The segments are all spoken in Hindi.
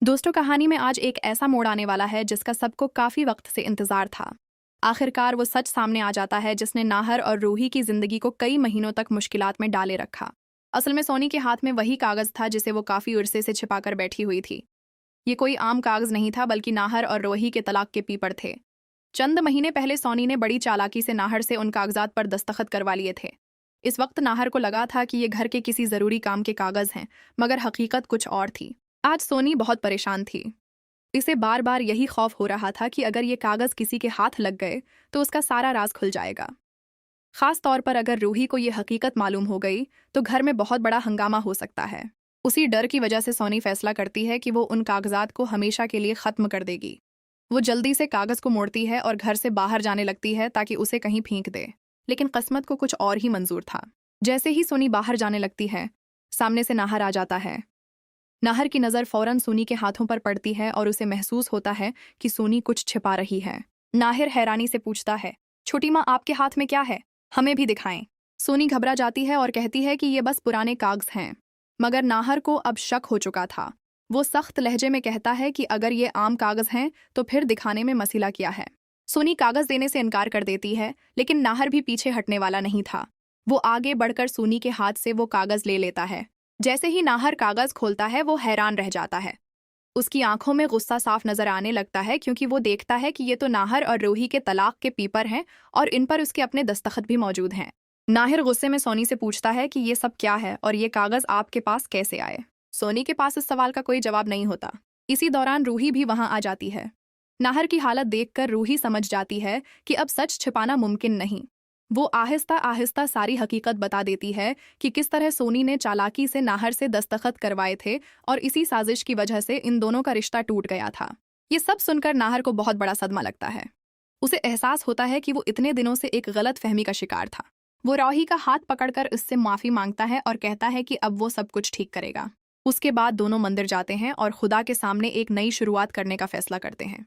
दोस्तों, कहानी में आज एक ऐसा मोड़ आने वाला है जिसका सबको काफी वक्त से इंतजार था। आखिरकार वो सच सामने आ जाता है जिसने नाहर और रूही की जिंदगी को कई महीनों तक मुश्किलात में डाले रखा। असल में सोनी के हाथ में वही कागज था जिसे वो काफी उर्से से छिपाकर बैठी हुई थी। ये कोई आम कागज नहीं था, बल्कि नाहर और रूही के तलाक के पेपर थे। चंद महीने पहले सोनी ने बड़ी चालाकी से नाहर से उन कागजात पर दस्तखत करवा लिए थे। इस वक्त नाहर को लगा था कि ये घर के किसी जरूरी काम के कागज हैं, मगर हकीकत कुछ और थी। आज सोनी बहुत परेशान थी। इसे बार बार यही खौफ हो रहा था कि अगर ये कागज किसी के हाथ लग गए तो उसका सारा राज खुल जाएगा। खास तौर पर अगर रूही को ये हकीकत मालूम हो गई तो घर में बहुत बड़ा हंगामा हो सकता है। उसी डर की वजह से सोनी फैसला करती है कि वो उन कागजात को हमेशा के लिए खत्म कर देगी। वो जल्दी से कागज को मोड़ती है और घर से बाहर जाने लगती है ताकि उसे कहीं फेंक दे। लेकिन किस्मत को कुछ और ही मंजूर था। जैसे ही सोनी बाहर जाने लगती है, सामने से नाहर आ जाता है। नाहर की नज़र फौरन सोनी के हाथों पर पड़ती है और उसे महसूस होता है कि सोनी कुछ छिपा रही है। नाहिर हैरानी से पूछता है, छोटी माँ, आपके हाथ में क्या है? हमें भी दिखाएं। सोनी घबरा जाती है और कहती है कि ये बस पुराने कागज हैं। मगर नाहर को अब शक हो चुका था। वो सख्त लहजे में कहता है कि अगर ये आम कागज हैं तो फिर दिखाने में मसला क्या है। सोनी कागज देने से इनकार कर देती है, लेकिन नाहर भी पीछे हटने वाला नहीं था। वो आगे बढ़कर सोनी के हाथ से वो कागज ले लेता है। जैसे ही नाहर कागज खोलता है वो हैरान रह जाता है। उसकी आंखों में गुस्सा साफ नजर आने लगता है, क्योंकि वो देखता है कि ये तो नाहर और रूही के तलाक के पेपर हैं और इन पर उसके अपने दस्तखत भी मौजूद हैं। नाहिर गुस्से में सोनी से पूछता है कि ये सब क्या है और ये कागज आपके पास कैसे आए। सोनी के पास इस सवाल का कोई जवाब नहीं होता। इसी दौरान रूही भी वहां आ जाती है। नाहर की हालत देखकर रूही समझ जाती है कि अब सच छिपाना मुमकिन नहीं। वो आहिस्ता आहिस्ता सारी हकीकत बता देती है कि किस तरह सोनी ने चालाकी से नाहर से दस्तखत करवाए थे और इसी साजिश की वजह से इन दोनों का रिश्ता टूट गया था। ये सब सुनकर नाहर को बहुत बड़ा सदमा लगता है। उसे एहसास होता है कि वो इतने दिनों से एक गलत फहमी का शिकार था। वो रूही का हाथ पकड़कर उससे माफी मांगता है और कहता है कि अब वो सब कुछ ठीक करेगा। उसके बाद दोनों मंदिर जाते हैं और खुदा के सामने एक नई शुरुआत करने का फैसला करते हैं।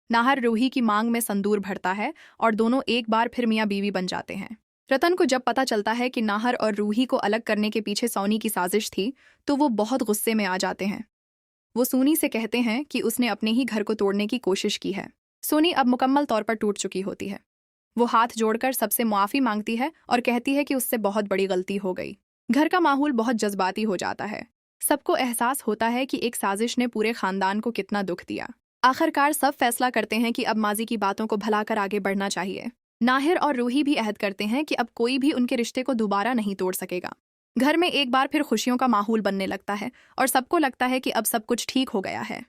नाहर रूही की मांग में संदूर भरता है और दोनों एक बार फिर मियाँ बीवी बन जाते हैं। रतन को जब पता चलता है कि नाहर और रूही को अलग करने के पीछे सोनी की साजिश थी, तो वो बहुत गुस्से में आ जाते हैं। वो सोनी से कहते हैं कि उसने अपने ही घर को तोड़ने की कोशिश की है। सोनी अब मुकम्मल तौर पर टूट चुकी होती है। वो हाथ जोड़कर सबसे मुआफ़ी मांगती है और कहती है कि उससे बहुत बड़ी गलती हो गई। घर का माहौल बहुत जज्बाती हो जाता है। सबको एहसास होता है कि एक साजिश ने पूरे खानदान को कितना दुख दिया। आखिरकार सब फैसला करते हैं कि अब माजी की बातों को भुलाकर आगे बढ़ना चाहिए। नाहिर और रूही भी अहद करते हैं कि अब कोई भी उनके रिश्ते को दोबारा नहीं तोड़ सकेगा। घर में एक बार फिर खुशियों का माहौल बनने लगता है और सबको लगता है कि अब सब कुछ ठीक हो गया है।